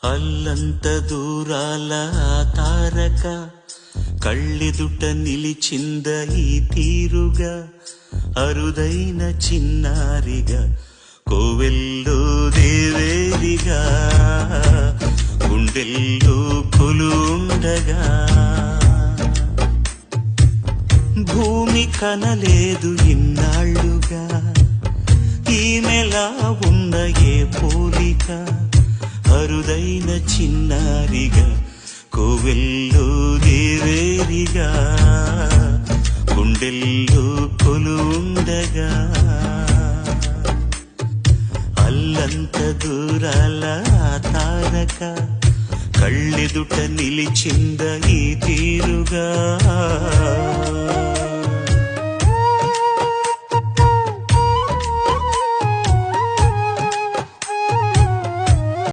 అల్లంత దూరాల తారక కళ్ళెదుట నిలిచింద ఈ తీరుగా అరుదైన చిన్నారిగా కోవెల్లో దేవేరిగా గుండెల్లో కొలుండగా భూమి కనలేదు ఇన్నాళ్ళుగా ఈమెలా ఉన్న ఏ పోలిక అరుదైన చిన్నారిగా కోవెల్లో దేవేరిగా గుండెల్లో కొలుండగా అల్లంత దూరాల తారక కళ్ళెదుట నిలిచింద ఈ తీరుగా